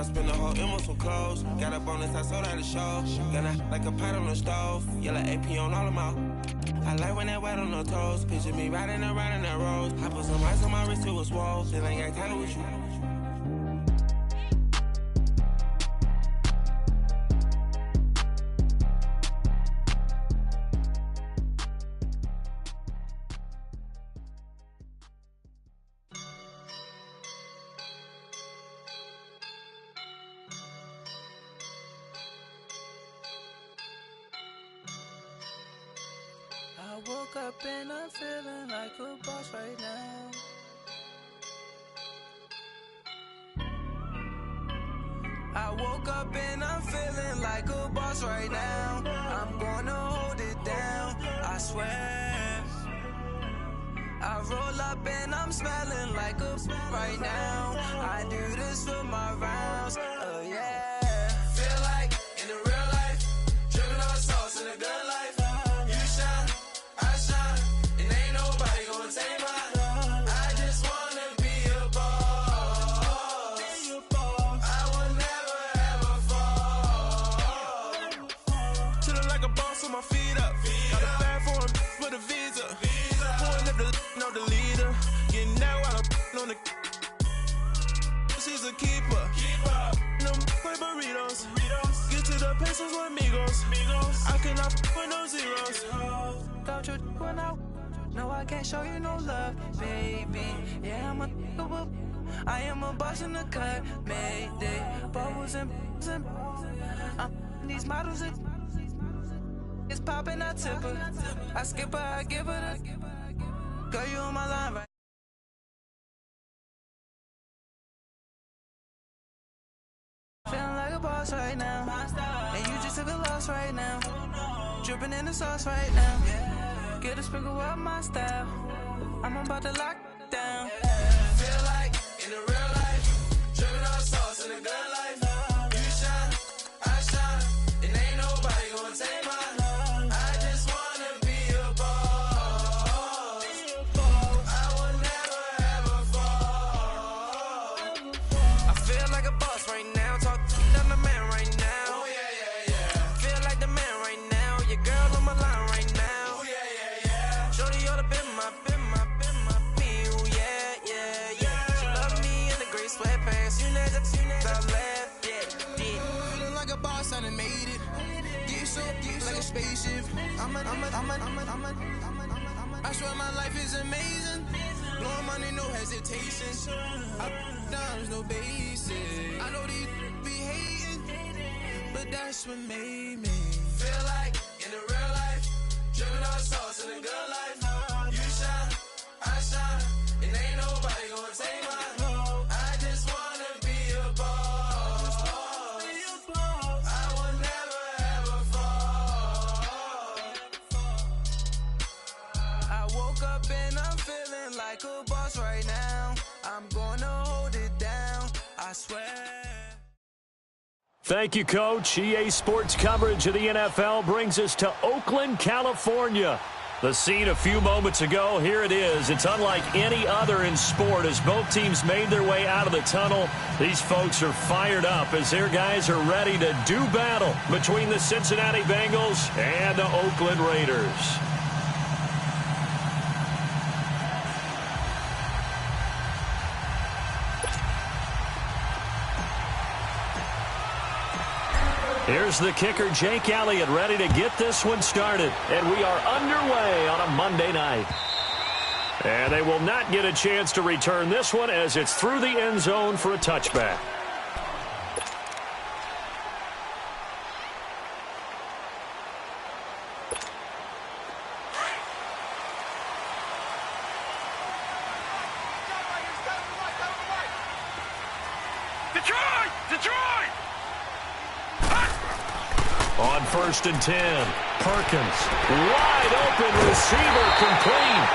I spent the whole M on some clothes. Got a bonus, I sold out the show. Got a like a pot on the stove. Yellow AP on all of my. I like when that wet on the toes. Picture me riding around in that rose. I put some ice on my wrist, it was swole. Then I got tired with you. I woke up and I'm feeling like a boss right now. I woke up and I'm feeling like a boss right now. I'm gonna hold it down, I swear. I roll up and I'm smelling like a right now. I do this for my rounds, oh yeah. Feel like in the real life, dripping on sauce in a good life. My feet up. Got a bag for him with a visa. Pulling up the the leader. Getting that while I'm on the. She's a keeper. No play burritos. Get to the pesos with amigos. I cannot with no zeros. Got you when no, I can't show you no love, baby. Yeah, I am a boss in the cut. Mayday. Bubbles and these models are. It's poppin', I tip her. I skip her, I give her the. Girl, you on my line right. Feeling like a boss right now. And you just took a loss right now. Drippin' in the sauce right now. Get a sprinkle up my style. I'm about to lock down. Feel like in the real life. Drippin' on sauce in a good life. You shine, I shine. And ain't nobody gonna take my. Spaceship. I swear my life is amazing. Blowing money, no hesitation. Up, downs, no basic. I know these be hating, but that's what made me feel like in the real life. Dripping on sauce in a good life. You shine, I shine, and ain't nobody gonna take my. I just wanna be a boss. I will never ever fall. I woke up and I'm feeling like a boss right now. I'm gonna hold it down, I swear. Thank you, Coach. EA Sports coverage of the NFL brings us to Oakland, California. The scene a few moments ago, here it is. It's unlike any other in sport as both teams made their way out of the tunnel. These folks are fired up as their guys are ready to do battle between the Cincinnati Bengals and the Oakland Raiders. Here's the kicker, Jake Elliott, ready to get this one started. And we are underway on a Monday night. And they will not get a chance to return this one as it's through the end zone for a touchback. On 1st and 10, Perkins, wide open receiver complete.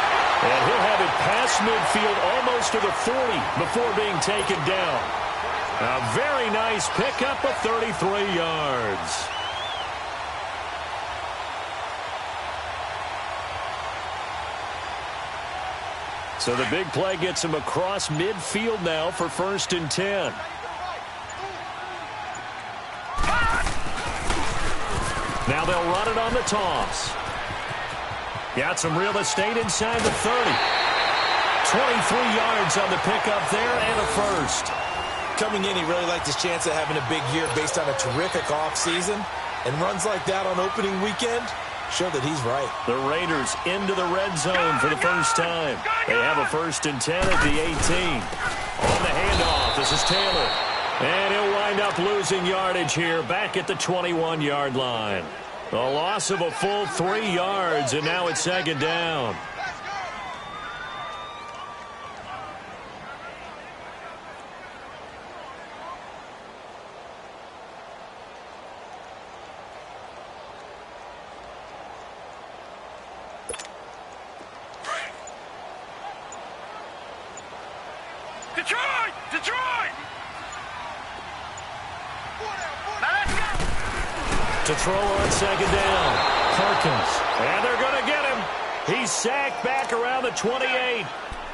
And he'll have it past midfield almost to the 40 before being taken down. A very nice pickup of 33 yards. So the big play gets him across midfield now for 1st and 10. Now they'll run it on the toss. Got some real estate inside the 30. 23 yards on the pickup there and a first. Coming in, he really liked his chance of having a big year based on a terrific offseason. And runs like that on opening weekend show that he's right. The Raiders into the red zone for the first time. They have a 1st and 10 at the 18. On the handoff, this is Taylor. And he'll wind up losing yardage here back at the 21-yard line. A loss of a full 3 yards, and now it's 2nd down. To throw on 2nd down. Perkins. And they're going to get him. He's sacked back around the 28.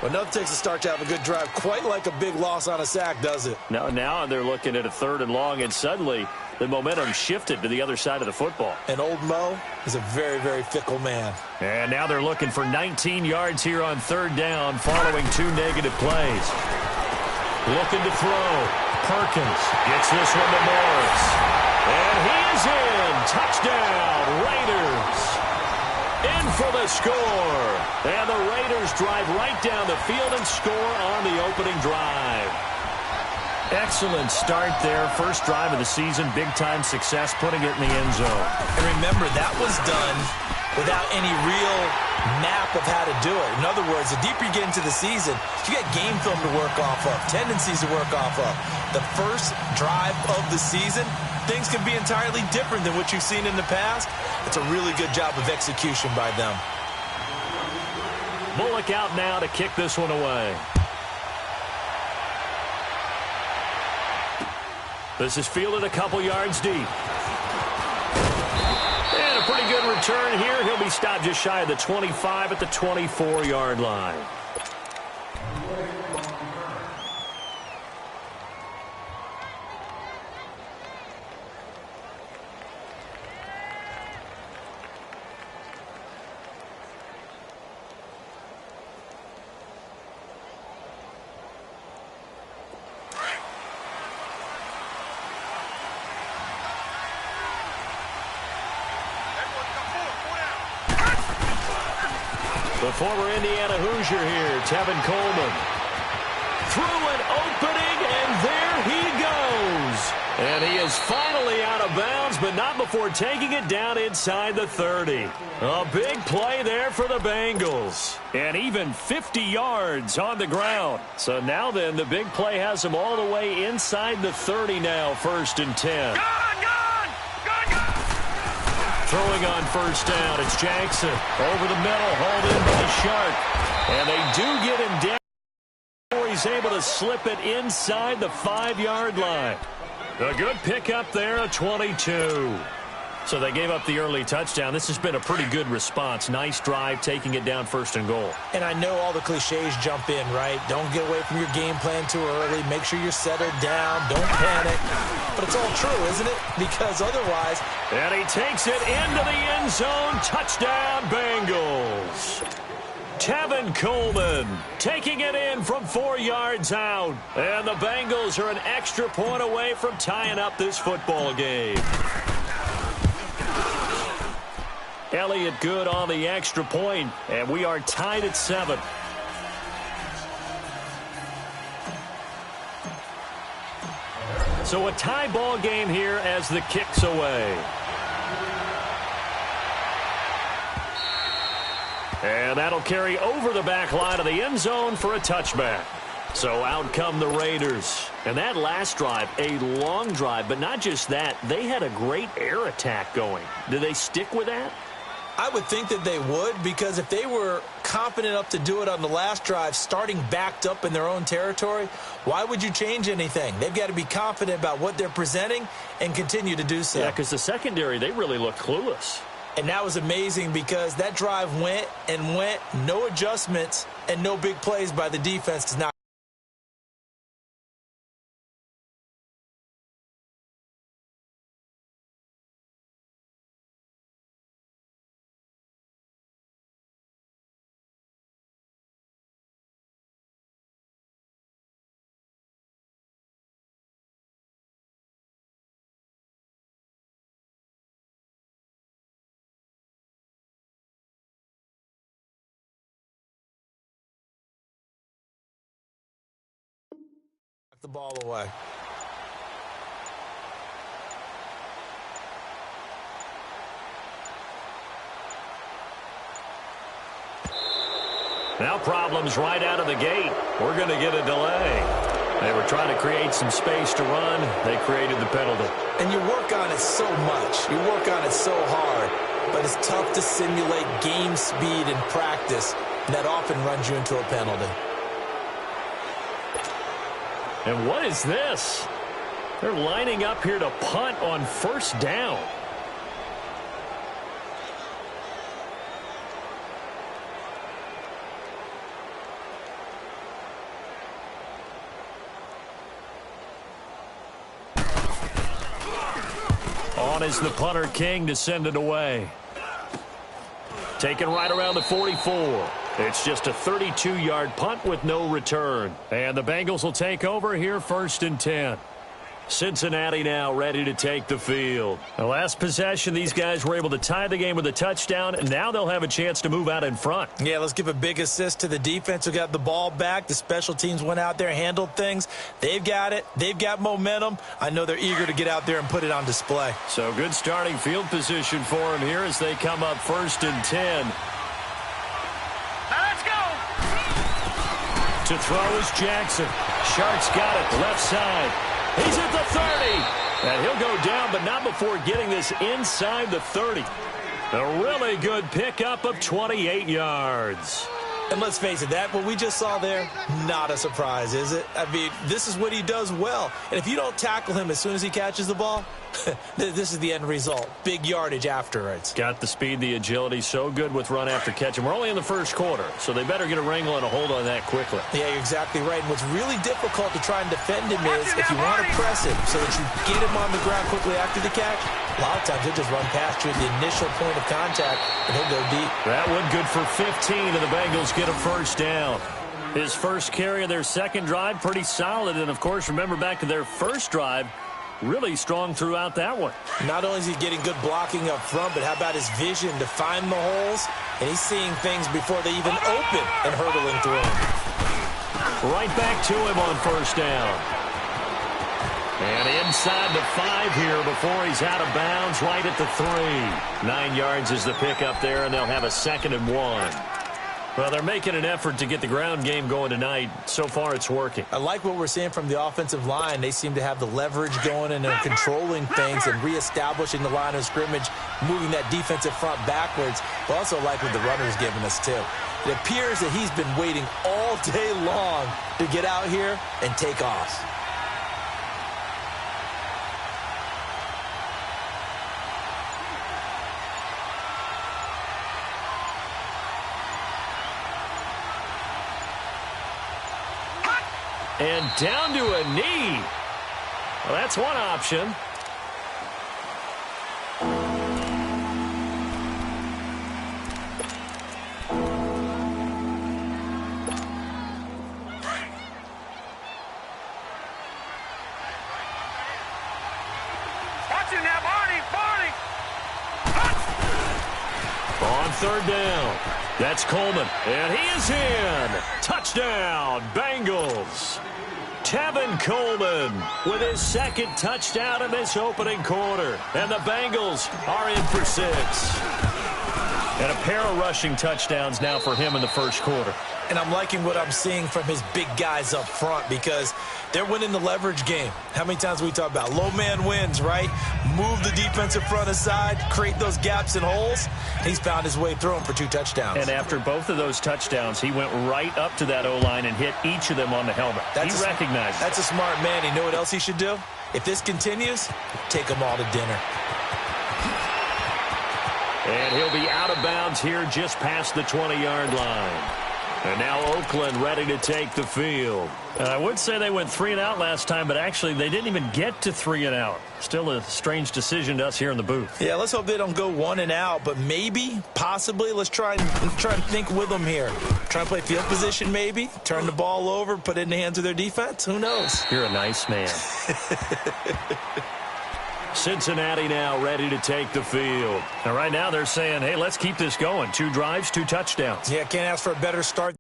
Well, nothing takes a start to have a good drive quite like a big loss on a sack, does it? Now they're looking at a 3rd and long, and suddenly the momentum shifted to the other side of the football. And old Mo is a very, very fickle man. And now they're looking for 19 yards here on 3rd down following 2 negative plays. Looking to throw. Perkins gets this one to Morris. And he is in. Touchdown, Raiders. In for the score. And the Raiders drive right down the field and score on the opening drive. Excellent start there. First drive of the season. Big-time success putting it in the end zone. And remember, that was done without any real map of how to do it. In other words, the deeper you get into the season, you get game film to work off of, tendencies to work off of. The first drive of the season, things can be entirely different than what you've seen in the past. It's a really good job of execution by them. Bullock out now to kick this one away. This is fielded a couple yards deep. And a pretty good return here. He'll be stopped just shy of the 25 at the 24-yard line. The former Indiana Hoosier here, Tevin Coleman. Through an opening, and there he goes. And he is finally out of bounds, but not before taking it down inside the 30. A big play there for the Bengals. And even 50 yards on the ground. So now then, the big play has him all the way inside the 30 now, 1st and 10. Throwing on 1st down, it's Jackson. Over the middle, hauled in by Sharp. And they do get him down before he's able to slip it inside the 5-yard line. A good pickup there, a 22. So they gave up the early touchdown. This has been a pretty good response. Nice drive, taking it down 1st and goal. And I know all the cliches jump in, right? Don't get away from your game plan too early. Make sure you're settled down. Don't panic. But it's all true, isn't it? Because otherwise... And he takes it into the end zone. Touchdown, Bengals. Tevin Coleman taking it in from 4 yards out. And the Bengals are an extra point away from tying up this football game. Elliott good on the extra point, and we are tied at 7. So a tie ball game here as the kick's away. And that'll carry over the back line of the end zone for a touchback. So out come the Raiders. And that last drive, a long drive, but not just that, they had a great air attack going. Do they stick with that? I would think that they would, because if they were confident enough to do it on the last drive, starting backed up in their own territory, why would you change anything? They've got to be confident about what they're presenting and continue to do so. Yeah, because the secondary, they really looked clueless. And that was amazing because that drive went and went, no adjustments and no big plays by the defense. Because now the ball away. Now problems right out of the gate. We're going to get a delay. They were trying to create some space to run. They created the penalty. And you work on it so much. You work on it so hard. But it's tough to simulate game speed in practice. And that often runs you into a penalty. And what is this? They're lining up here to punt on first down. On is the punter King to send it away. Taken right around the 44. It's just a 32-yard punt with no return. And the Bengals will take over here 1st and 10. Cincinnati now ready to take the field. The last possession, these guys were able to tie the game with a touchdown, and now they'll have a chance to move out in front. Yeah, let's give a big assist to the defense who got the ball back. The special teams went out there, handled things. They've got it. They've got momentum. I know they're eager to get out there and put it on display. So good starting field position for them here as they come up 1st and 10. Now let's go. To throw is Jackson. Shark's got it, left side. He's at the 30. And he'll go down, but not before getting this inside the 30. A really good pickup of 28 yards. And let's face it, what we just saw there, not a surprise, is it? I mean, this is what he does well. And if you don't tackle him as soon as he catches the ball, this is the end result. Big yardage afterwards. Got the speed, the agility, so good with run after catch. And we're only in the first quarter, so they better get a wrangle and a hold on that quickly. Yeah, you're exactly right. And what's really difficult to try and defend him is if you want to press him so that you get him on the ground quickly after the catch, a lot of times he'll just run past you at the initial point of contact, and he'll go deep. That one good for 15, and the Bengals get a first down. His first carry of their second drive, pretty solid. And, of course, remember back to their first drive, really strong throughout that one. Not only is he getting good blocking up front, but how about his vision to find the holes? And he's seeing things before they even open and hurdling through them. Right back to him on first down. And inside the 5 here before he's out of bounds, right at the 3. 9 yards is the pickup there, and they'll have a 2nd and 1. Well, they're making an effort to get the ground game going tonight. So far, it's working. I like what we're seeing from the offensive line. They seem to have the leverage going, and they're controlling things and reestablishing the line of scrimmage, moving that defensive front backwards. But also like what the runner's giving us, too. It appears that he's been waiting all day long to get out here and take off. And down to a knee. Well, that's one option. Watch him now, Barney. On third down. That's Coleman. And he is in. Touchdown, Bengals. Tevin Coleman with his second touchdown in this opening quarter. And the Bengals are in for 6. And a pair of rushing touchdowns now for him in the first quarter. And I'm liking what I'm seeing from his big guys up front because they're winning the leverage game. How many times we talk about low man wins, right? Move the defensive front aside, create those gaps and holes. He's found his way through them for 2 touchdowns. And after both of those touchdowns, he went right up to that O-line and hit each of them on the helmet. He recognized That's a smart man. You know what else he should do? If this continues, take them all to dinner. And he'll be out of bounds here just past the 20-yard line. And now Oakland ready to take the field. I would say they went 3 and out last time, but actually they didn't even get to 3 and out. Still a strange decision to us here in the booth. Yeah, let's hope they don't go 1 and out, but maybe, possibly, let's try and think with them here. Try and play field position maybe, turn the ball over, put it in the hands of their defense. Who knows? You're a nice man. Cincinnati now ready to take the field. And right now they're saying, hey, let's keep this going. 2 drives, 2 touchdowns. Yeah, can't ask for a better start.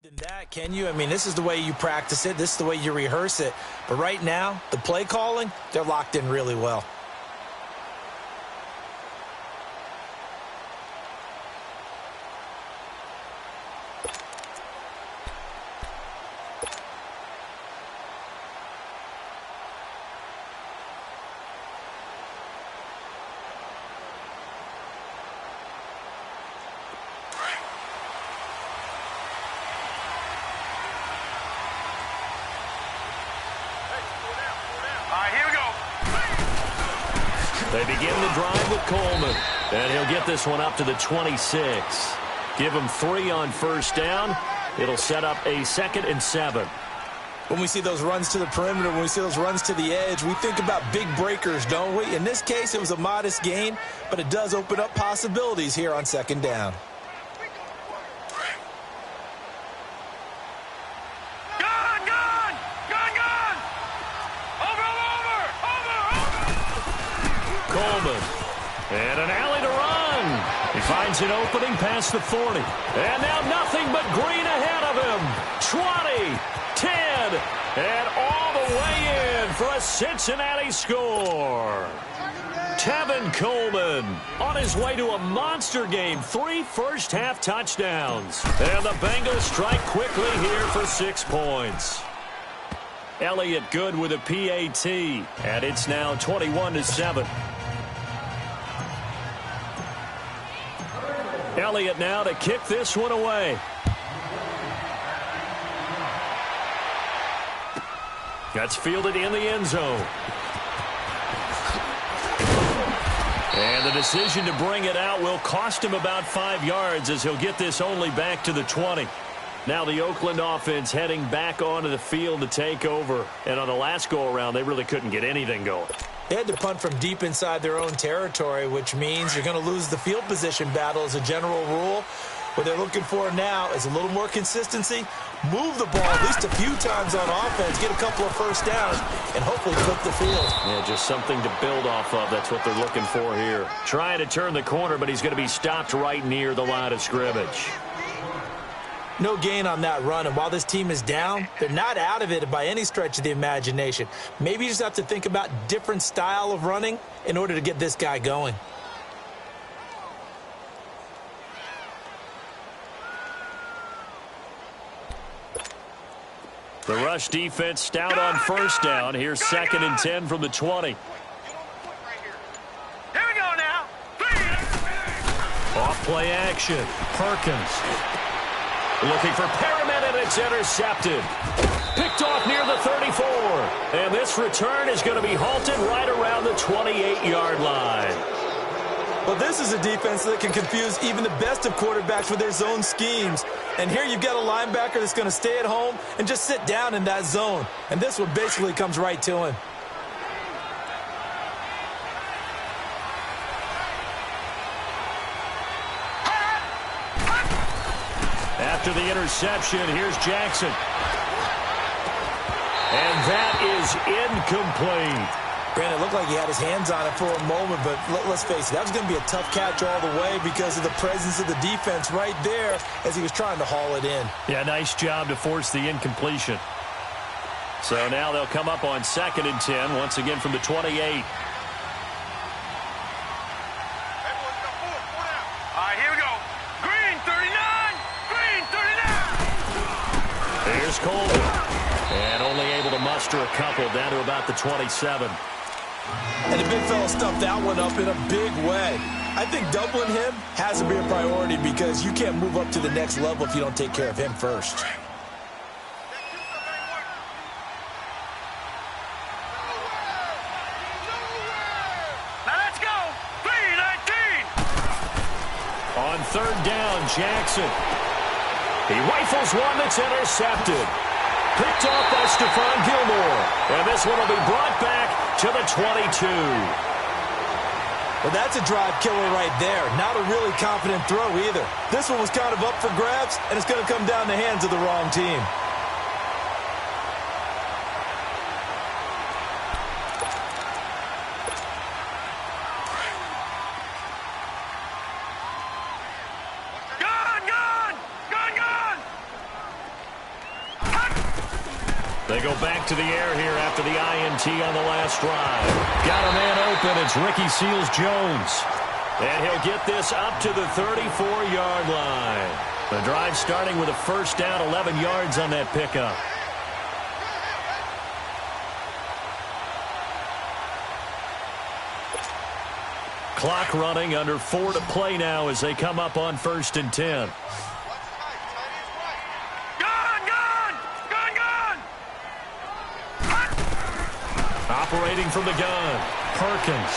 than that, can you? I mean, this is the way you practice it. This is the way you rehearse it. But right now, the play calling, they're locked in really well. They begin the drive with Coleman, and he'll get this one up to the 26. Give him 3 on first down. It'll set up a 2nd and 7. When we see those runs to the perimeter, when we see those runs to the edge, we think about big breakers, don't we? In this case, it was a modest gain, but it does open up possibilities here on 2nd down. Coleman, and an alley to run. He finds an opening past the 40. And now nothing but green ahead of him. 20, 10, and all the way in for a Cincinnati score. Tevin Coleman on his way to a monster game. 3 first-half touchdowns. And the Bengals strike quickly here for 6 points. Elliott good with a PAT, and it's now 21-7. Elliott now to kick this one away. That's fielded in the end zone. And the decision to bring it out will cost him about 5 yards as he'll get this only back to the 20. Now the Oakland offense heading back onto the field to take over. And on the last go-around, they really couldn't get anything going. They had to punt from deep inside their own territory, which means you're going to lose the field position battle as a general rule. What they're looking for now is a little more consistency, move the ball at least a few times on offense, get a couple of first downs, and hopefully flip the field. Yeah, just something to build off of. That's what they're looking for here. Trying to turn the corner, but he's going to be stopped right near the line of scrimmage. No gain on that run, and while this team is down, they're not out of it by any stretch of the imagination. Maybe you just have to think about different style of running in order to get this guy going. The rush defense stout on first down. Here's 2nd and 10 from the 20. Here we go now. Off play action. Perkins. Looking for Perriman, and it's intercepted. Picked off near the 34. And this return is going to be halted right around the 28-yard line. Well, this is a defense that can confuse even the best of quarterbacks with their zone schemes. And here you've got a linebacker that's going to stay at home and just sit down in that zone. And this one basically comes right to him. After the interception, here's Jackson. And that is incomplete. Granted, it looked like he had his hands on it for a moment, but let's face it, that was going to be a tough catch all the way because of the presence of the defense right there as he was trying to haul it in. Yeah, nice job to force the incompletion. So now they'll come up on 2nd and 10, once again from the 28. Here's Coleman. And only able to muster a couple down to about the 27. And the big fella stuffed that one up in a big way. I think doubling him has to be a priority because you can't move up to the next level if you don't take care of him first. Now let's go. 3-19. On 3rd down, Jackson. He rifles one that's intercepted. Picked off by Stephon Gilmore. And this one will be brought back to the 22. Well, that's a drive killer right there. Not a really confident throw either. This one was kind of up for grabs, and it's going to come down the hands of the wrong team. They go back to the air here after the INT on the last drive. Got a man open. It's Ricky Seals-Jones. And he'll get this up to the 34-yard line. The drive starting with a first down, 11 yards on that pickup. Clock running, under 4 to play now as they come up on 1st and 10. Operating from the gun, Perkins.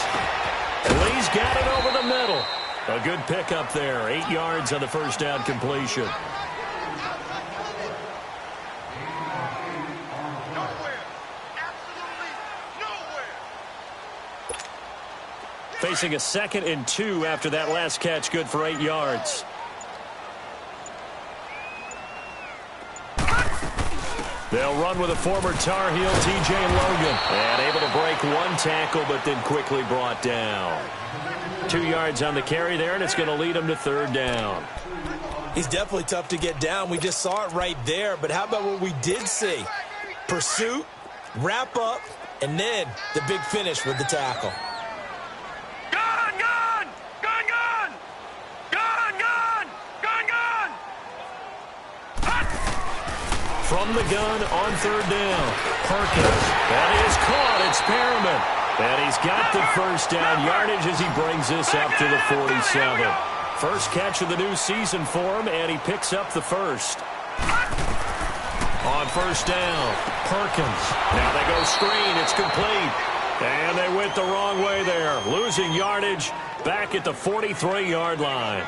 Lee's got it over the middle. A good pickup there, 8 yards on the first down completion. Facing a 2nd and 2 after that last catch, good for 8 yards. They'll run with a former Tar Heel, T.J. Logan. And able to break one tackle, but then quickly brought down. 2 yards on the carry there, and it's going to lead him to 3rd down. He's definitely tough to get down. We just saw it right there. But how about what we did see? Pursuit, wrap up, and then the big finish with the tackle. From the gun on 3rd down. Perkins. That is caught. It's Perriman. And he's got the first down yardage as he brings this up to the 47. First catch of the new season for him, and he picks up the first. On 1st down, Perkins. Now they go screen. It's complete. And they went the wrong way there. Losing yardage back at the 43-yard line.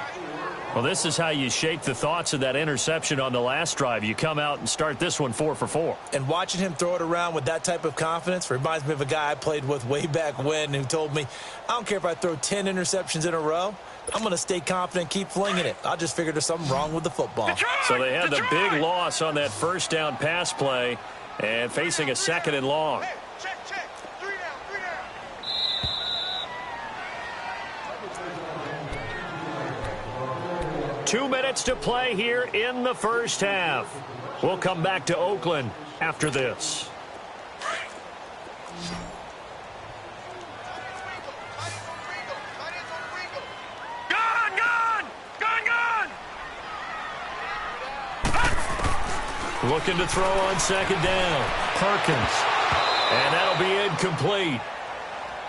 Well, this is how you shake the thoughts of that interception on the last drive. You come out and start this one 4 for 4. And watching him throw it around with that type of confidence reminds me of a guy I played with way back when who told me, I don't care if I throw 10 interceptions in a row. I'm going to stay confident, keep flinging it. I just figured there's something wrong with the football. So they had the big loss on that first down pass play and facing a 2nd and long. 2 minutes to play here in the first half. We'll come back to Oakland after this. Looking to throw on 2nd down. Perkins. And that'll be incomplete.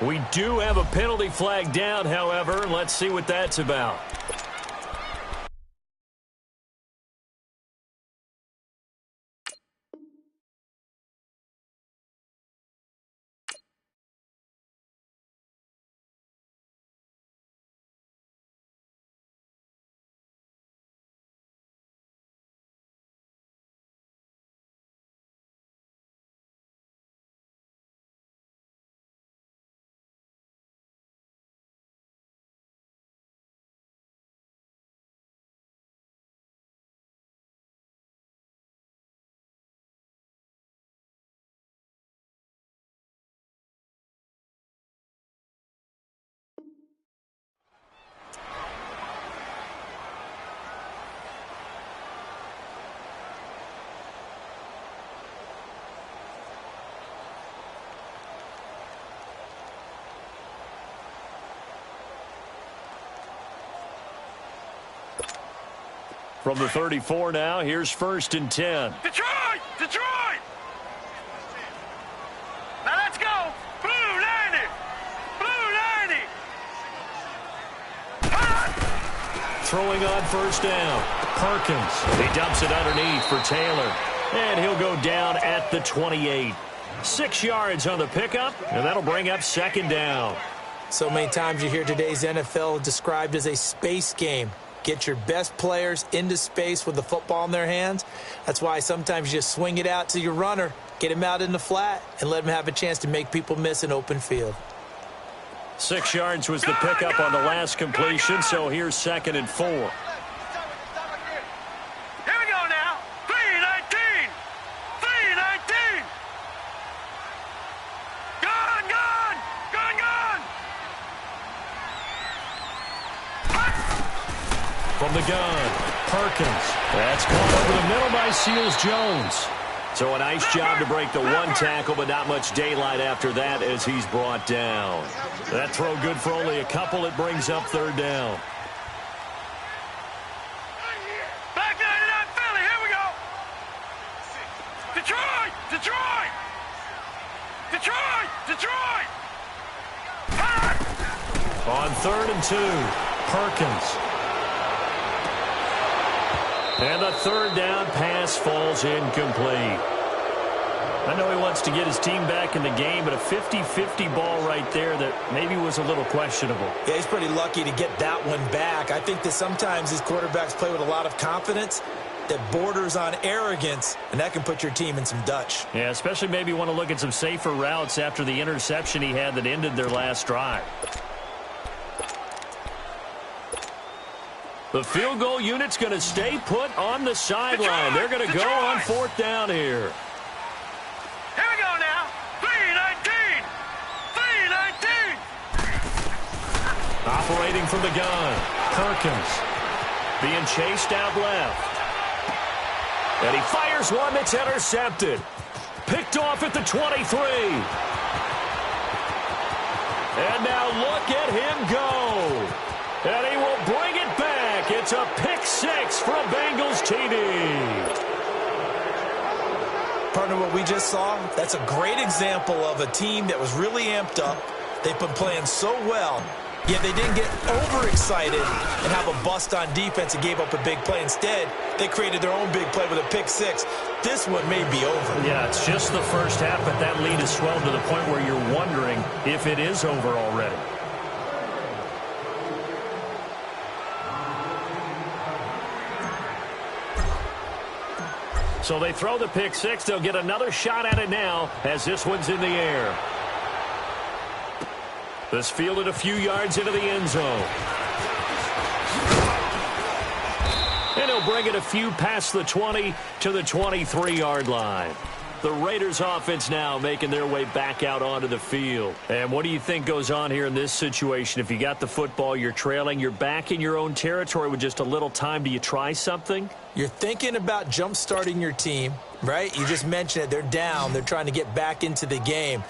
We do have a penalty flag down, however. Let's see what that's about. From the 34 now, here's 1st and 10. Detroit! Detroit! Now let's go! Blue 90! Blue 90! Throwing on 1st down. Perkins. He dumps it underneath for Taylor. And he'll go down at the 28. 6 yards on the pickup, and that'll bring up 2nd down. So many times you hear today's NFL described as a space game. Get your best players into space with the football in their hands. That's why sometimes you just swing it out to your runner, get him out in the flat, and let him have a chance to make people miss an open field. 6 yards was the pickup on the last completion, so here's 2nd and 4. Here we go now. 3-19. 3-19. Gone, gone. Gone, gone. From the gun, Perkins. That's caught over the middle by Seals-Jones. So a nice job to break the one tackle, but not much daylight after that as he's brought down. That throw good for only a couple. It brings up third down. Back 99 Philly, here we go. Detroit, Detroit. Detroit, Detroit. On 3rd and 2, Perkins. And the third down pass falls incomplete. I know he wants to get his team back in the game, but a 50-50 ball right there that maybe was a little questionable. Yeah, he's pretty lucky to get that one back. I think that sometimes these quarterbacks play with a lot of confidence that borders on arrogance, and that can put your team in some Dutch. Yeah, especially maybe want to look at some safer routes after the interception he had that ended their last drive. The field goal unit's going to stay put on the sideline. They're going to go on 4th down here. Here we go now. 3-19. 3-19. Operating from the gun, Perkins being chased out left. And he fires one that's intercepted. Picked off at the 23. And now look at him go. And he will bring it back. It's a pick 6 for a Bengals TD. Partner, what we just saw, that's a great example of a team that was really amped up. They've been playing so well, yet they didn't get overexcited and have a bust on defense and gave up a big play. Instead, they created their own big play with a pick 6. This one may be over. Yeah, it's just the first half, but that lead has swelled to the point where you're wondering if it is over already. So they throw the pick 6. They'll get another shot at it now as this one's in the air. This fielded a few yards into the end zone. And he'll bring it a few past the 20 to the 23-yard line. The Raiders offense now making their way back out onto the field. And what do you think goes on here in this situation? If you got the football, you're trailing, you're back in your own territory with just a little time. Do you try something? You're thinking about jump-starting your team, right? You just mentioned it. They're down. They're trying to get back into the game.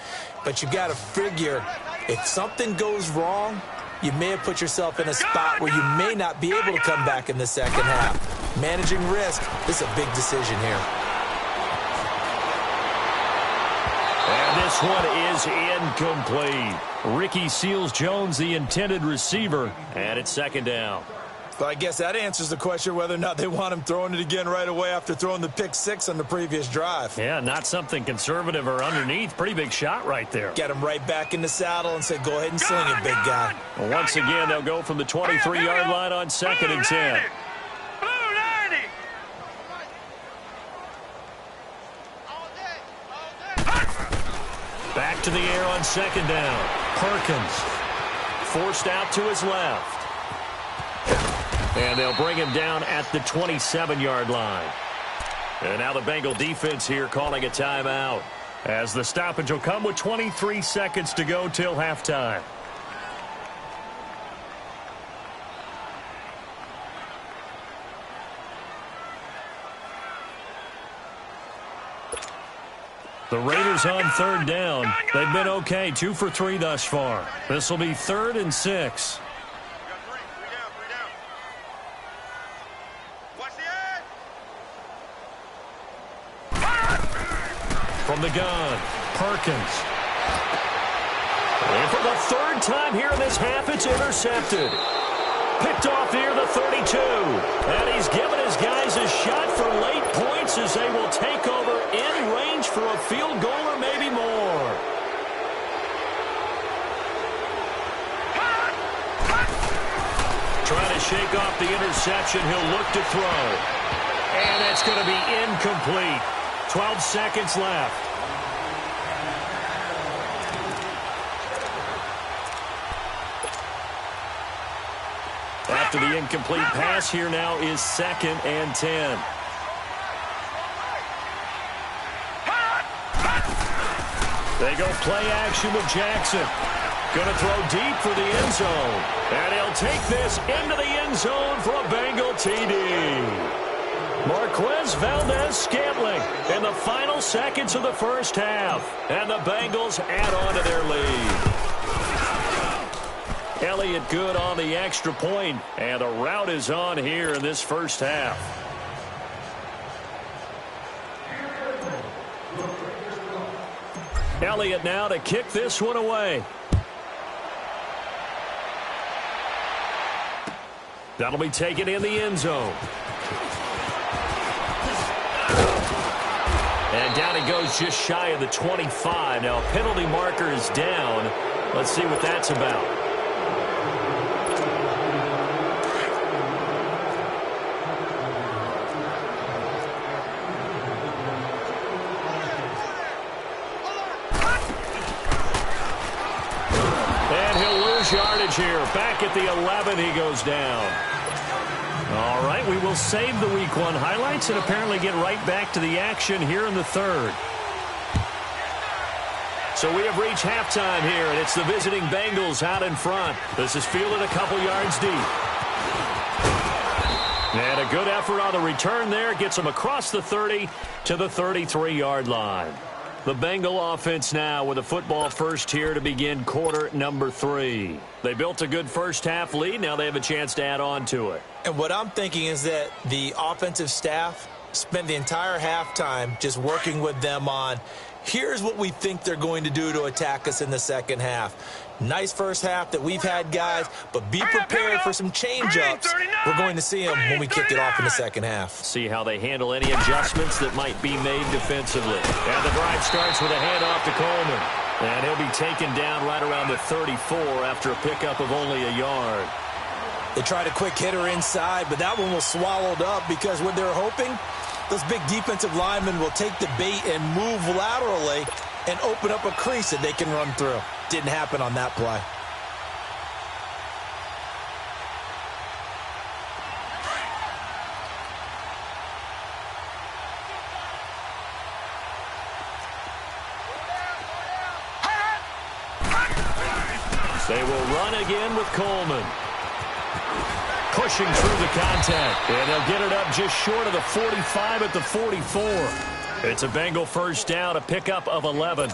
But you've got to figure if something goes wrong, you may have put yourself in a spot where you may not be able to come back in the second half. Managing risk, this is a big decision here. And this one is incomplete. Ricky Seals-Jones, the intended receiver, and it's 2nd down. So I guess that answers the question whether or not they want him throwing it again right away after throwing the pick 6 on the previous drive. Yeah, not something conservative or underneath. Pretty big shot right there. Get him right back in the saddle and say, go ahead and sling it, big guy. Well, once again, they'll go from the 23-yard line on 2nd and 10. Back to the air on 2nd down. Perkins forced out to his left. And they'll bring him down at the 27-yard line. And now the Bengal defense here calling a timeout, as the stoppage will come with 23 seconds to go till halftime. The Raiders on 3rd down. They've been okay, 2 for 3 thus far. This will be 3rd and 6. From the gun, Perkins. And for the 3rd time here in this half, it's intercepted. Picked off near the 32. And he's given his guys a shot for late points as they will take over in range for a field goal or maybe more. Trying to shake off the interception. He'll look to throw. And it's going to be incomplete. 12 seconds left. After the incomplete pass, here now is 2nd and 10. They go play action with Jackson. Going to throw deep for the end zone. And he'll take this into the end zone for a Bengal TD. Marquez Valdez-Scantling in the final seconds of the first half. And the Bengals add on to their lead. Elliott good on the extra point, and the rout is on here in this first half. Elliott now to kick this one away. That'll be taken in the end zone. And down he goes just shy of the 25. Now a penalty marker is down. Let's see what that's about. And he'll lose yardage here. Back at the 11 he goes down. All right, we will save the Week 1 highlights and apparently get right back to the action here in the third. So we have reached halftime here, and it's the visiting Bengals out in front. This is fielded a couple yards deep. And a good effort on the return there. Gets them across the 30 to the 33-yard line. The Bengal offense now with a football first here to begin quarter number 3. They built a good first half lead. Now they have a chance to add on to it. And what I'm thinking is that the offensive staff spent the entire halftime just working with them on, here's what we think they're going to do to attack us in the second half. Nice first half that we've had, guys, but be prepared for some change-ups. We're going to see them when we kick it off in the second half. See how they handle any adjustments that might be made defensively. And the drive starts with a handoff to Coleman. And he'll be taken down right around the 34 after a pickup of only a yard. They tried a quick hitter inside, but that one was swallowed up because what they're hoping, those big defensive linemen will take the bait and move laterally and open up a crease that they can run through. Didn't happen on that play. They will run again with Coleman. Pushing through the contact. And they'll get it up just short of the 45 at the 44. It's a Bengal first down, a pickup of 11.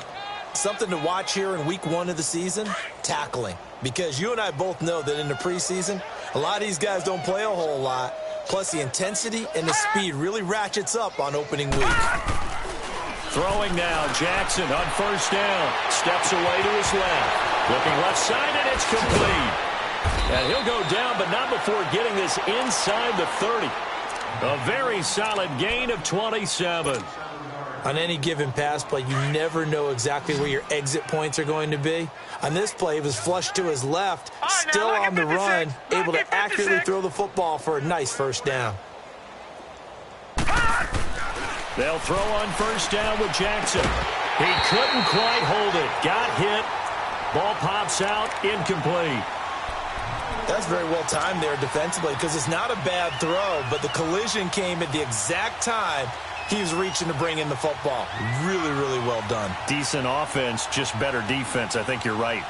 Something to watch here in week 1 of the season, tackling. Because you and I both know that in the preseason, a lot of these guys don't play a whole lot. Plus the intensity and the speed really ratchets up on opening week. Throwing now, Jackson on first down. Steps away to his left. Looking left side, and it's complete. And he'll go down, but not before getting this inside the 30. A very solid gain of 27. On any given pass play, you never know exactly where your exit points are going to be. On this play, it was flushed to his left, still on the run, able to accurately throw the football for a nice first down. They'll throw on first down with Jackson. He couldn't quite hold it. Got hit. Ball pops out, incomplete. That's very well timed there defensively because it's not a bad throw, but the collision came at the exact time he was reaching to bring in the football. Really, really well done. Decent offense, just better defense. I think you're right.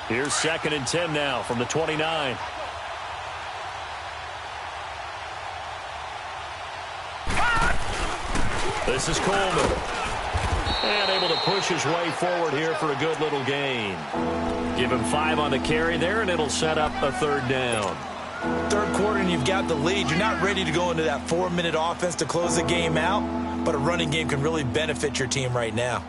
Here's 2nd and 10 now from the 29. This is Coleman. And able to push his way forward here for a good little gain. Give him 5 on the carry there, and it'll set up a 3rd down. Third quarter, and you've got the lead. You're not ready to go into that 4-minute offense to close the game out, but a running game can really benefit your team right now.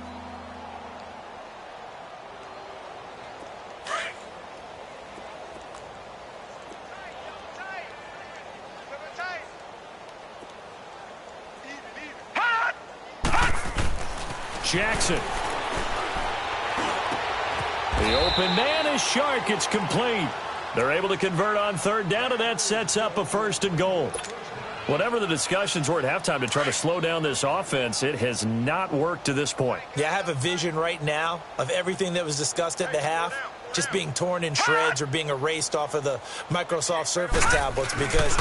Jackson. The open man is Shark. It's complete. They're able to convert on 3rd down, and that sets up a 1st and goal. Whatever the discussions were at halftime to try to slow down this offense, it has not worked to this point. Yeah, I have a vision right now of everything that was discussed at the half just being torn in shreds or being erased off of the Microsoft Surface tablets because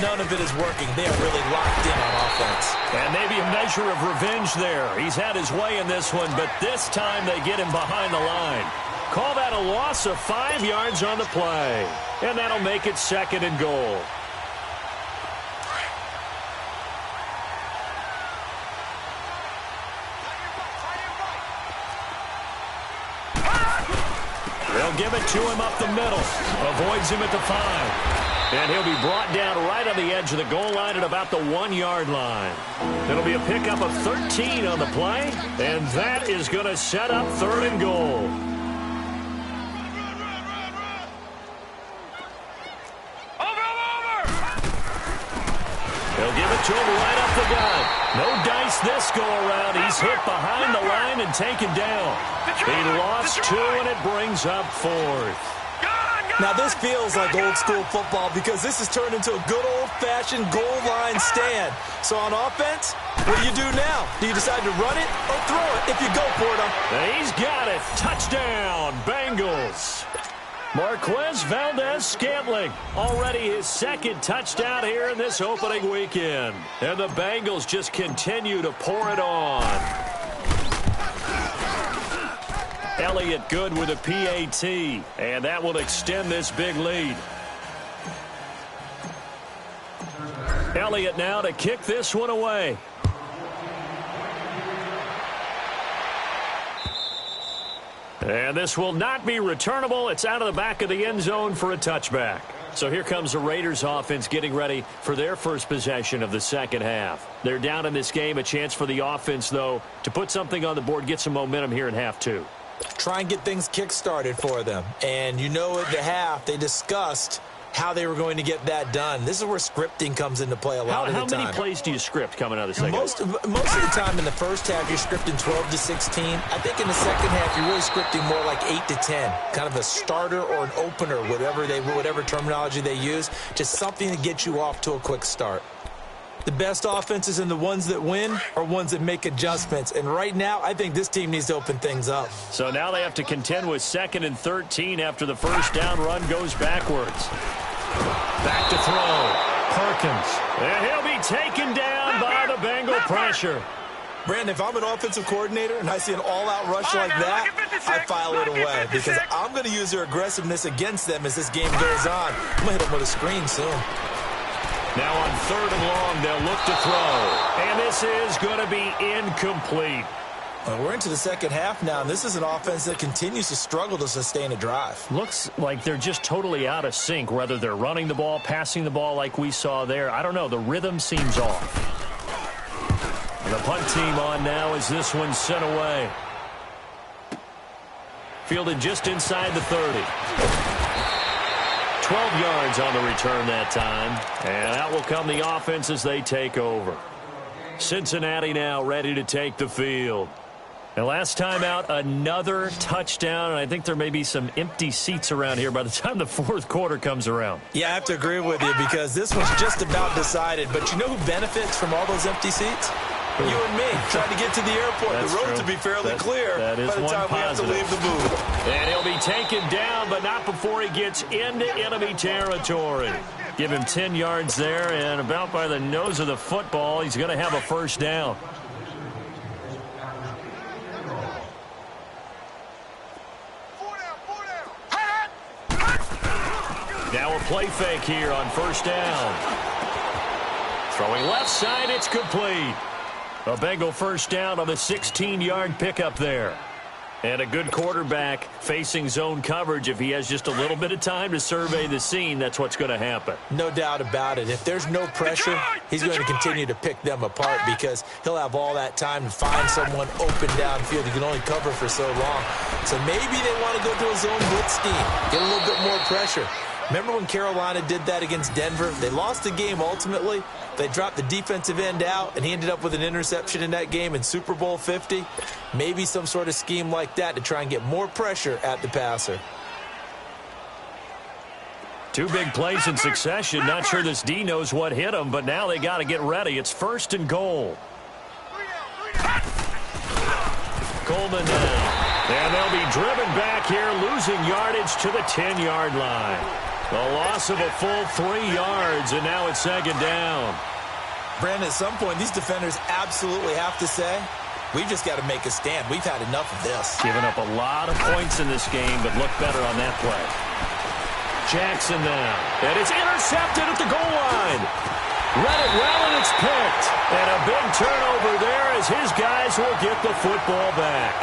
none of it is working. They are really locked in on offense. And maybe a measure of revenge there. He's had his way in this one, but this time they get him behind the line. Call that a loss of 5 yards on the play. And that'll make it 2nd and goal. They'll give it to him up the middle. Avoids him at the 5. And he'll be brought down right on the edge of the goal line at about the 1-yard line. It'll be a pickup of 13 on the play. And that is going to set up 3rd and goal. They'll give it to him right up the gut. No dice this go-around. He's hit behind the line and taken down. He lost 2, and it brings up 4th. Now, this feels like old-school football because this has turned into a good old-fashioned goal line stand. So on offense, what do you do now? Do you decide to run it or throw it if you go for it? He's got it. Touchdown, Bengals. Marquez Valdez-Scantling, already his 2nd touchdown here in this opening weekend. And the Bengals just continue to pour it on. Elliott good with a PAT, and that will extend this big lead. Elliott now to kick this one away. And this will not be returnable. It's out of the back of the end zone for a touchback. So here comes the Raiders offense getting ready for their first possession of the second half. They're down in this game. A chance for the offense, though, to put something on the board, get some momentum here in half 2. Try and get things kick-started for them. And you know at the half, they discussed how they were going to get that done. This is where scripting comes into play a lot of the time. How many plays do you script coming out of the second half? Most of the time in the first half, you're scripting 12 to 16. I think in the second half, you're really scripting more like 8 to 10. Kind of a starter or an opener, whatever terminology they use. Just something to get you off to a quick start. The best offenses and the ones that win are ones that make adjustments. And right now, I think this team needs to open things up. So now they have to contend with 2nd and 13 after the first down run goes backwards. Back to throw. Perkins. And he'll be taken down by the Bengal pressure. Brandon, if I'm an offensive coordinator and I see an all-out rush like that, I file it away because I'm going to use their aggressiveness against them as this game goes on. I'm going to hit them with a screen soon. Now on 3rd and long, they'll look to throw. And this is going to be incomplete. Well, we're into the second half now, and this is an offense that continues to struggle to sustain a drive. Looks like they're just totally out of sync, whether they're running the ball, passing the ball like we saw there. I don't know. The rhythm seems off. And the punt team on now as this one's sent away. Fielded just inside the 30. 12 yards on the return that time. And out will come the offense as they take over. Cincinnati now ready to take the field. And last time out, another touchdown. And I think there may be some empty seats around here by the time the 4th quarter comes around. Yeah, I have to agree with you because this one's just about decided. But you know who benefits from all those empty seats? You and me, trying to get to the airport. That's the roads true. will be fairly clear by the time we have to leave the booth. And he'll be taken down, but not before he gets into enemy territory. Give him 10 yards there, and about by the nose of the football, he's going to have a first down. Now a play fake here on first down. Throwing left side, it's complete. A Bengal first down on the 16-yard pickup there. And a good quarterback facing zone coverage. If he has just a little bit of time to survey the scene, that's what's going to happen. No doubt about it. If there's no pressure, he's going to continue to pick them apart because he'll have all that time to find someone open downfield. He can only cover for so long. So maybe they want to go to a zone blitz scheme, get a little bit more pressure. Remember when Carolina did that against Denver? They lost the game ultimately. They dropped the defensive end out, and he ended up with an interception in that game in Super Bowl 50. Maybe some sort of scheme like that to try and get more pressure at the passer. 2 big plays in succession. Not sure this D knows what hit him, but now they got to get ready. It's 1st and goal. Coleman now. And they'll be driven back here, losing yardage to the 10-yard line. A loss of a full 3 yards, and now it's 2nd down. Brandon, at some point, these defenders absolutely have to say, We've just got to make a stand. We've had enough of this. Giving up a lot of points in this game, but look better on that play. Jackson now. And it's intercepted at the goal line. Read it well, and it's picked. And a big turnover there as his guys will get the football back.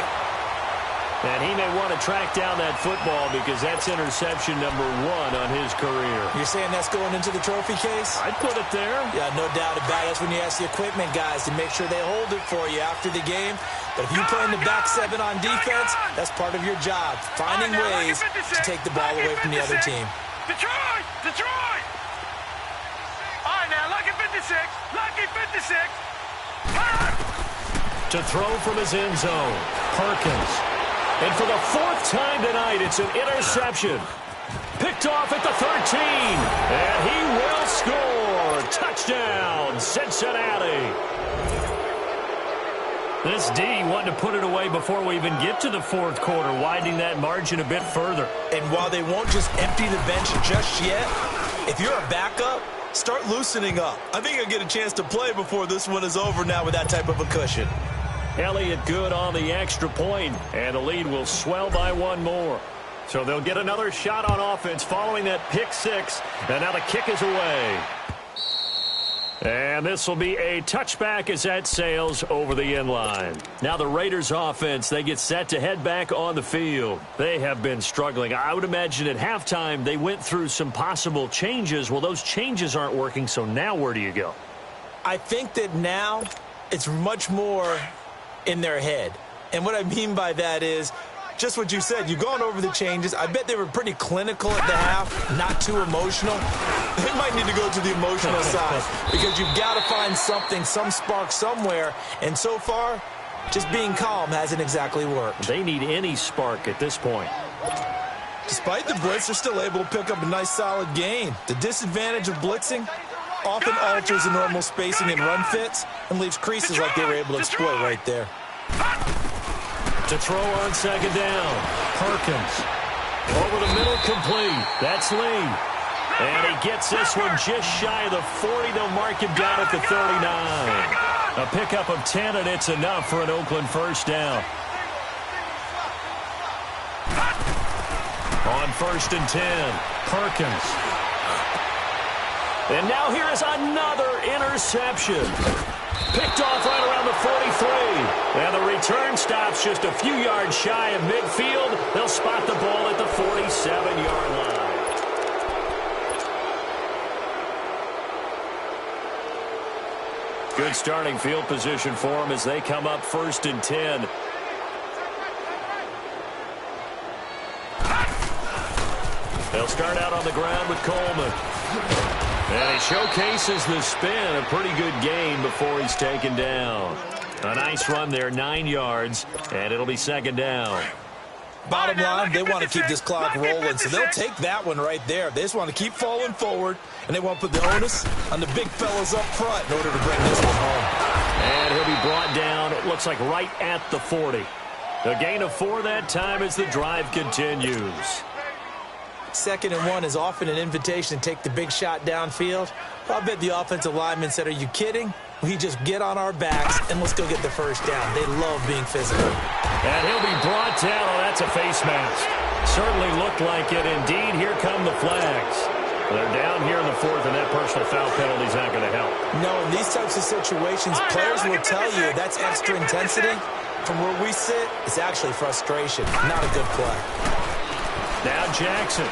And he may want to track down that football because that's interception number 1 on his career. You're saying that's going into the trophy case? I'd put it there. Yeah, no doubt about it. That's when you ask the equipment guys to make sure they hold it for you after the game. But if you play in the back 7 on defense, that's part of your job, finding ways to take the ball away from the other team. Detroit! Detroit! All right, now, lucky 56. Lucky 56. To throw from his end zone, Perkins. And for the 4th time tonight, it's an interception. Picked off at the 13. And he will score. Touchdown, Cincinnati. This D wanted to put it away before we even get to the 4th quarter, widening that margin a bit further. And while they won't just empty the bench just yet, if you're a backup, start loosening up. I think you'll get a chance to play before this one is over now with that type of a cushion. Elliott good on the extra point, and the lead will swell by 1 more. So they'll get another shot on offense following that pick 6, and now the kick is away. And this will be a touchback as that sails over the end line. Now the Raiders offense, they get set to head back on the field. They have been struggling. I would imagine at halftime they went through some possible changes. Well, those changes aren't working, so now where do you go? I think that now it's much more in their head. And what I mean by that is just what you said. You've gone over the changes. I bet they were pretty clinical at the half, not too emotional. They might need to go to the emotional side because you've got to find something, some spark somewhere. And so far, just being calm hasn't exactly worked. They need any spark at this point. Despite the blitz, they're still able to pick up a nice solid gain. The disadvantage of blitzing often alters the normal spacing and run fits and leaves creases like they were able to exploit right there. To throw on 2nd down, Perkins. Over the middle, complete. That's Lee. And he gets this one just shy of the 40. They'll mark him down at the 39. A pickup of 10, and it's enough for an Oakland first down. On 1st and 10, Perkins. And now here is another interception. Picked off right around the 43. And the return stops just a few yards shy of midfield. They'll spot the ball at the 47-yard line. Good starting field position for them as they come up 1st and 10. They'll start out on the ground with Coleman. And he showcases the spin, a pretty good gain before he's taken down. A nice run there, 9 yards, and it'll be 2nd down. Bottom line, they want to keep this clock rolling, so they'll take that one right there. They just want to keep falling forward, and they want to put the onus on the big fellas up front in order to bring this one home. And he'll be brought down, it looks like right at the 40. A gain of 4 that time as the drive continues. 2nd and 1 is often an invitation to take the big shot downfield. I bet the offensive linemen said, are you kidding? We just get on our backs and let's go get the first down. They love being physical. And he'll be brought down. Oh, that's a face mask. Certainly looked like it. Indeed, here come the flags. They're down here in the 4th, and that personal foul penalty is not going to help. No, in these types of situations, players will tell you that's extra intensity. From where we sit, it's actually frustration. Not a good play. Now Jackson.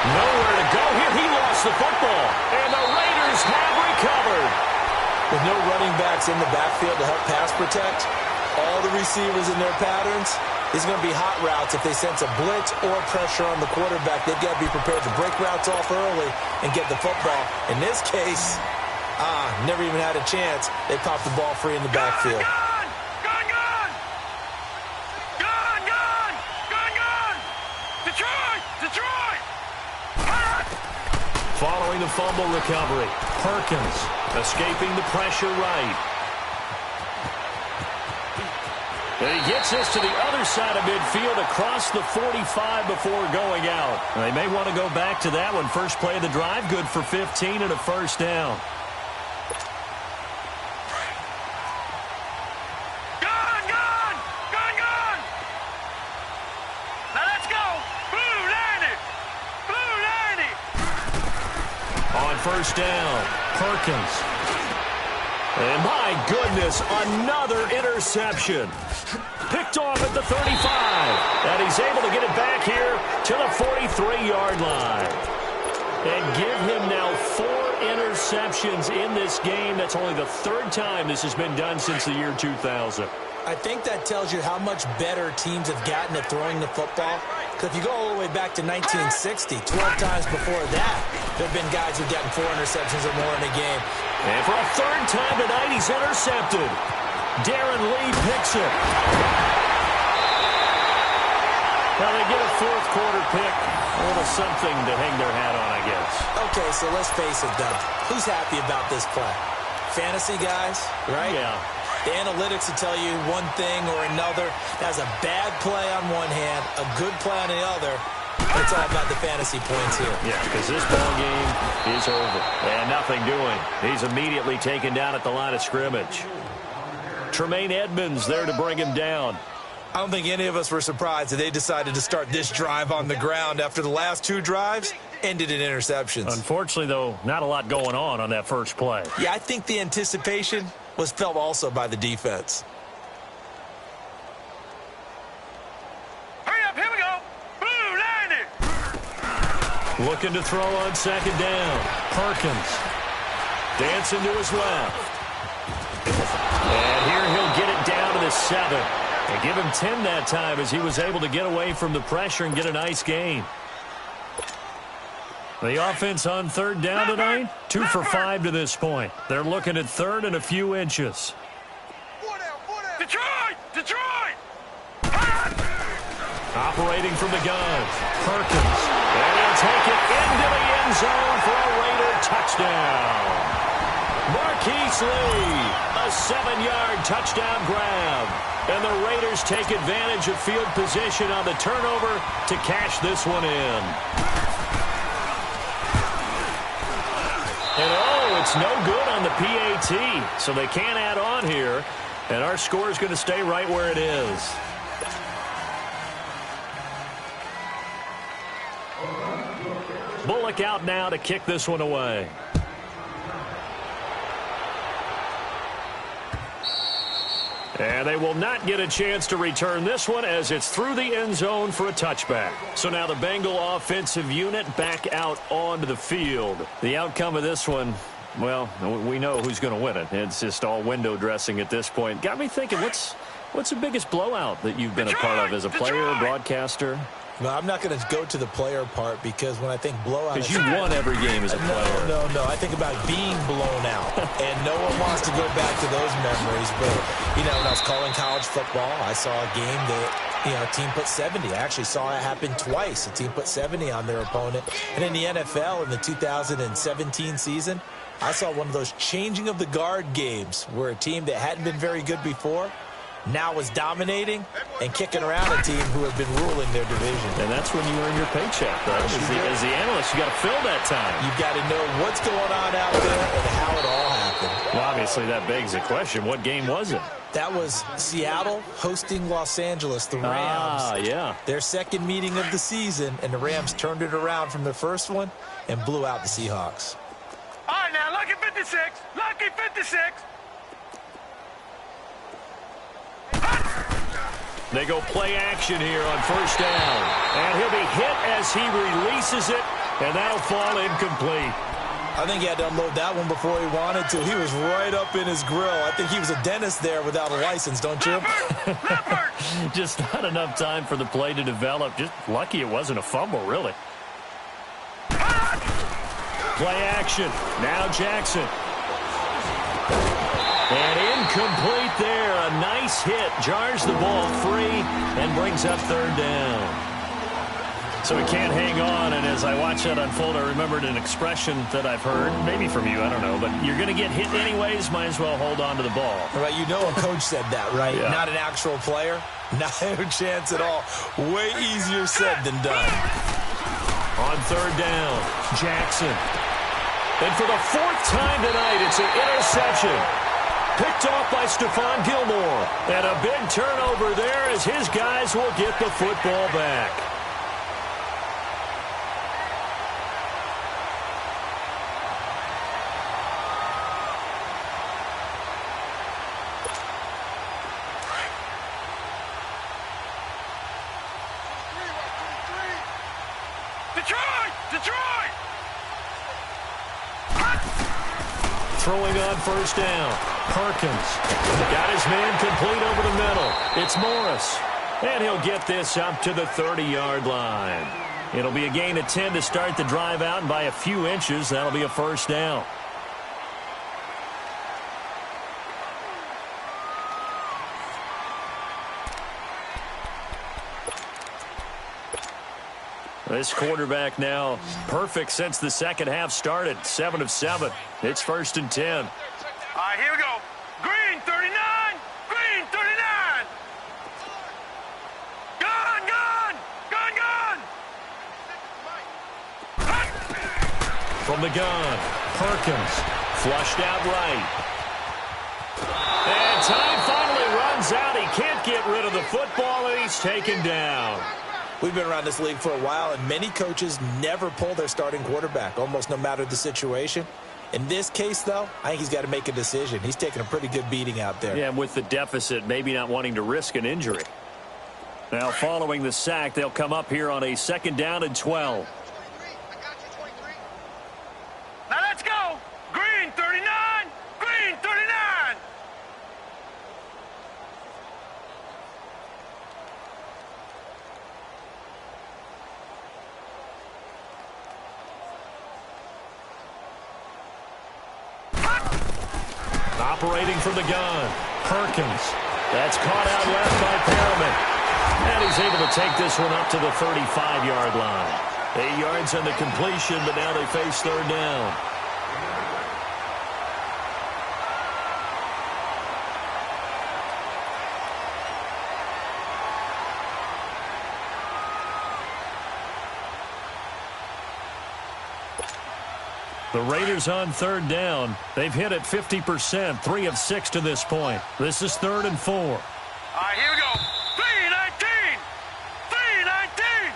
Nowhere to go here. He lost the football. And the Raiders have recovered. With no running backs in the backfield to help pass protect, all the receivers in their patterns, these are going to be hot routes. If they sense a blitz or pressure on the quarterback, they've got to be prepared to break routes off early and get the football. In this case, never even had a chance. They popped the ball free in the backfield. Following the fumble recovery, Perkins escaping the pressure right. And he gets this to the other side of midfield across the 45 before going out. And they may want to go back to that one. First play of the drive, good for 15 and a first down. first down. Perkins. And my goodness, another interception. Picked off at the 35. And he's able to get it back here to the 43-yard line. And give him now 4 interceptions in this game. That's only the 3rd time this has been done since the year 2000. I think that tells you how much better teams have gotten at throwing the football. Because if you go all the way back to 1960, 12 times before that, there have been guys who've gotten 4 interceptions or more in a game. And for a 3rd time tonight, he's intercepted. Darren Lee picks it. Now they get a 4th quarter pick. A little something to hang their hat on, I guess. Okay, so let's face it, Doug. Who's happy about this play? Fantasy guys, right? Yeah. The analytics will tell you one thing or another. That's a bad play on one hand, a good play on the other. It's all about the fantasy points here. Yeah, because this ball game is over. And nothing doing. He's immediately taken down at the line of scrimmage. Tremaine Edmonds there to bring him down. I don't think any of us were surprised that they decided to start this drive on the ground after the last 2 drives ended in interceptions. Unfortunately, though, not a lot going on that first play. Yeah, I think the anticipation was felt also by the defense. Hurry up, here we go. Blue, line it. Looking to throw on 2nd down. Perkins. Dancing to his left. And here he'll get it down to the 7. And give him 10 that time as he was able to get away from the pressure and get a nice gain. The offense on 3rd down tonight, 2 for 5 to this point. They're looking at 3rd and a few inches. Detroit! Detroit! Operating from the gun, Perkins. And he'll take it into the end zone for a Raider touchdown. Marquise Lee, a 7-yard touchdown grab. And the Raiders take advantage of field position on the turnover to cash this one in. And it's no good on the PAT, so they can't add on here. And our score is going to stay right where it is. Bullock out now to kick this one away. And they will not get a chance to return this one as it's through the end zone for a touchback. So now the Bengal offensive unit back out onto the field. The outcome of this one, well, we know who's going to win it. It's just all window dressing at this point. Got me thinking, what's the biggest blowout that you've been a part of as a player or broadcaster? No, I'm not going to go to the player part because when I think blowout... Because you won every game as a player. No. I think about being blown out. And no one wants to go back to those memories. But, when I was calling college football, I saw a game that, a team put 70. I actually saw it happen twice. A team put 70 on their opponent. And in the NFL, in the 2017 season, I saw one of those changing of the guard games where a team that hadn't been very good before now was dominating and kicking around a team who had been ruling their division. And that's when you earn your paycheck, right? As the analyst, you got to fill that time. You've got to know what's going on out there and how it all happened. Well, obviously, that begs the question, what game was it? That was Seattle hosting Los Angeles, the Rams. Yeah. Their second meeting of the season, and the Rams turned it around from their first one and blew out the Seahawks. All right, now, lucky 56. Lucky 56. They go play action here on 1st down. And he'll be hit as he releases it, and that'll fall incomplete. I think he had to unload that one before he wanted to. He was right up in his grill. I think he was a dentist there without a license, don't you? Just not enough time for the play to develop. Just lucky it wasn't a fumble, really. Play action. Now Jackson. And incomplete there. A nice hit. Jars the ball free and brings up 3rd down. So he can't hang on. And as I watch that unfold, I remembered an expression that I've heard, maybe from you, I don't know. But you're going to get hit anyways. Might as well hold on to the ball. Right, a coach said that, right? Yeah. Not an actual player. Not a chance at all. Way easier said than done. On 3rd down, Jackson. And for the 4th time tonight, it's an interception. Picked off by Stephon Gilmore. And a big turnover there as his guys will get the football back. Detroit! Detroit! Throwing on first down. Perkins got his man complete over the middle. It's Morris. And he'll get this up to the 30-yard line. It'll be a gain of 10 to start the drive out, and by a few inches, that'll be a first down. This quarterback now perfect since the second half started. 7 of 7. It's 1st and 10. All right, here we go. Green, 39. Green, 39. Gun, gun. Gun, gun. From the gun, Perkins flushed out right. And time finally runs out. He can't get rid of the football, and he's taken down. We've been around this league for a while, and many coaches never pull their starting quarterback, almost no matter the situation. In this case, though, I think he's got to make a decision. He's taking a pretty good beating out there. Yeah, and with the deficit, maybe not wanting to risk an injury. Now, following the sack, they'll come up here on a 2nd down and 12. Now let's go. Green, 39. Green, 39. Operating from the gun, Perkins. That's caught out left by Perriman. And he's able to take this one up to the 35-yard line. 8 yards on the completion, but now they face 3rd down. The Raiders on 3rd down. They've hit it 50%, 3 of 6 to this point. This is 3rd and 4. All right, here we go. 3-19. 3-19.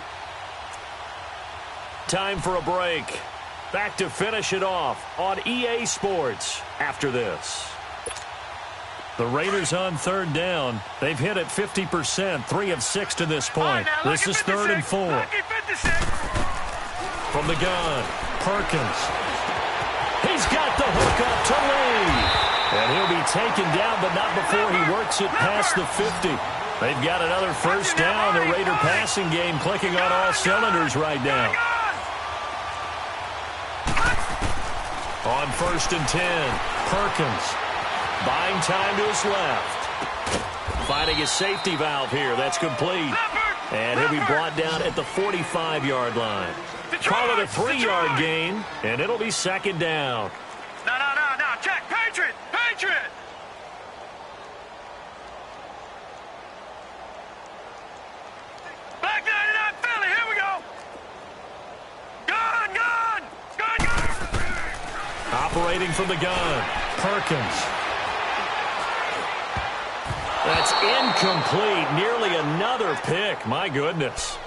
Time for a break. Back to finish it off on EA Sports after this. The Raiders on 3rd down. They've hit it 50%, 3 of 6 to this point. Right, this is 3rd and 4. From the gun, Perkins. He's got the hook up to Lee. And he'll be taken down, but not before he works it past the 50. They've got another first down. The Raider passing game clicking on all cylinders right now. On 1st and 10, Perkins. Buying time to his left. Finding his safety valve here. That's complete. And he'll be brought down at the 45-yard line. Call it a 3-yard gain, and it'll be 2nd down. No. Check. Patriot. Back 99 Philly. Here we go. Gun. Operating from the gun, Perkins. That's incomplete. Nearly another pick. My goodness.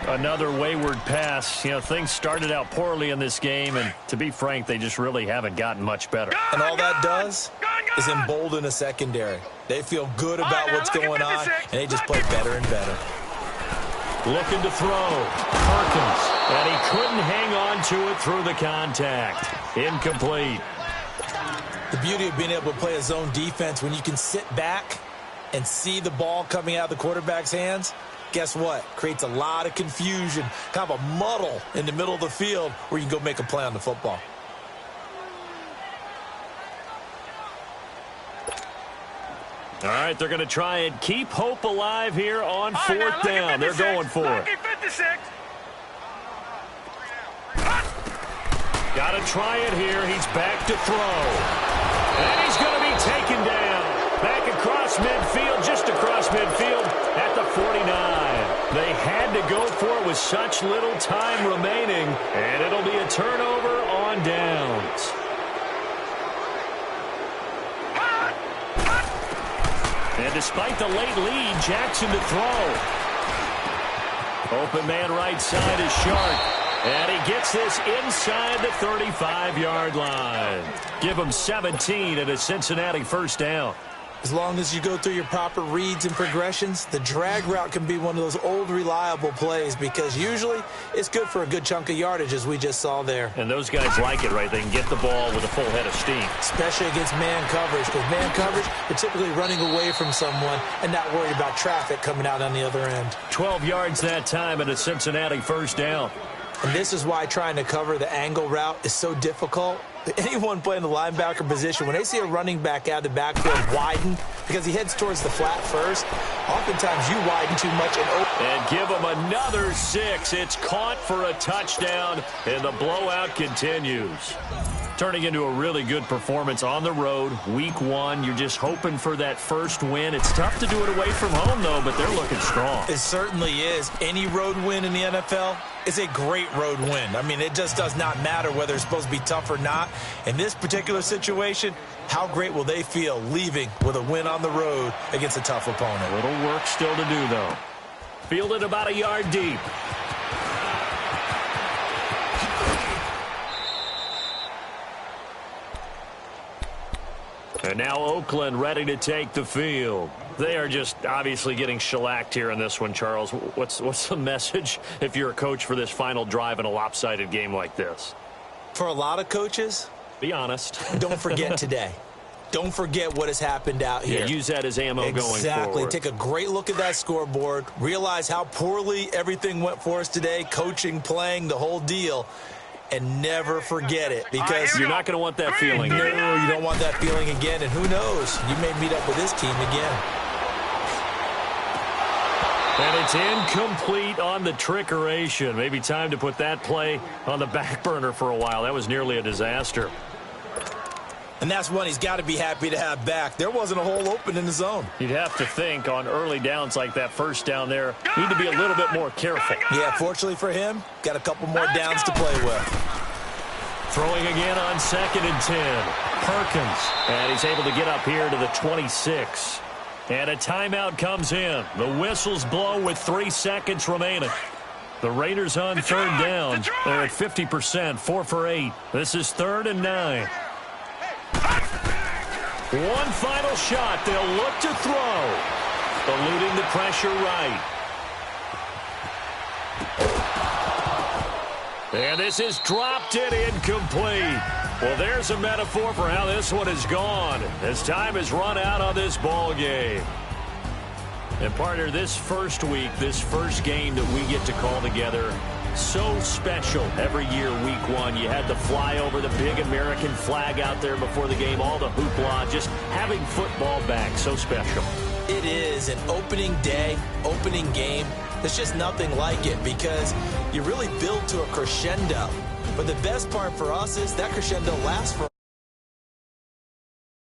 Another wayward pass. You know, things started out poorly in this game, and to be frank, they just really haven't gotten much better. And all that does is embolden a secondary. They feel good about what's going on, and they just play better and better. Looking to throw. Perkins. And he couldn't hang on to it through the contact. Incomplete. The beauty of being able to play a zone defense, when you can sit back and see the ball coming out of the quarterback's hands, guess what? Creates a lot of confusion, kind of a muddle in the middle of the field where you can go make a play on the football. All right, they're going to try and keep hope alive here on 4th down. They're going for it. Got to try it here. He's back to throw. And he's going to be taken down. Back across midfield, just across midfield at the 49. They had to go for it with such little time remaining, and it'll be a turnover on downs. And despite the late lead, Jackson to throw. Open man right side is Sharp. And he gets this inside the 35-yard line. Give him 17 at a Cincinnati first down. As long as you go through your proper reads and progressions, the drag route can be one of those old, reliable plays because usually it's good for a good chunk of yardage, as we just saw there. And those guys like it, right? They can get the ball with a full head of steam. Especially against man coverage, because man coverage, you're typically running away from someone and not worried about traffic coming out on the other end. 12 yards that time and a Cincinnati first down. And this is why trying to cover the angle route is so difficult. Anyone playing the linebacker position, when they see a running back out of the backfield widen because he heads towards the flat first, oftentimes you widen too much and open. And give him another 6. It's caught for a touchdown, and the blowout continues. Turning into a really good performance on the road, week 1. You're just hoping for that first win. It's tough to do it away from home, though, but they're looking strong. It certainly is. Any road win in the NFL is a great road win. I mean, it just does not matter whether it's supposed to be tough or not. In this particular situation, how great will they feel leaving with a win on the road against a tough opponent? A little work still to do, though. Fielded about a yard deep. And now Oakland ready to take the field. They are just obviously getting shellacked here in this one, Charles. What's the message if you're a coach for this final drive in a lopsided game like this? For a lot of coaches, be honest. Don't forget today. Don't forget what has happened out here. Yeah, use that as ammo going forward. Exactly. Take a great look at that scoreboard. Realize how poorly everything went for us today, coaching, playing, the whole deal. And never forget it, because you're not going to want that feeling. No, you don't want that feeling again. And who knows? You may meet up with this team again. And it's incomplete on the trickeration. Maybe time to put that play on the back burner for a while. That was nearly a disaster. And that's one he's got to be happy to have back. There wasn't a hole open in the zone. You'd have to think on early downs like that first down there, need to be a little bit more careful. Yeah, fortunately for him, got a couple more downs to play with. Throwing again on 2nd and 10. Perkins. And he's able to get up here to the 26. And a timeout comes in. The whistles blow with 3 seconds remaining. The Raiders on 3rd down. They're at 50%, 4 for 8. This is 3rd and 9. One final shot. They'll look to throw. Eluding the pressure right. And this is dropped it incomplete. Well, there's a metaphor for how this one is gone, as time has run out on this ball game. And partner, this first week, this first game that we get to call together, so special every year, week 1. You had the flyover, the big American flag out there before the game, all the hoopla, just having football back, so special. It is an opening day, opening game. There's just nothing like it because you really build to a crescendo. But the best part for us is that crescendo lasts for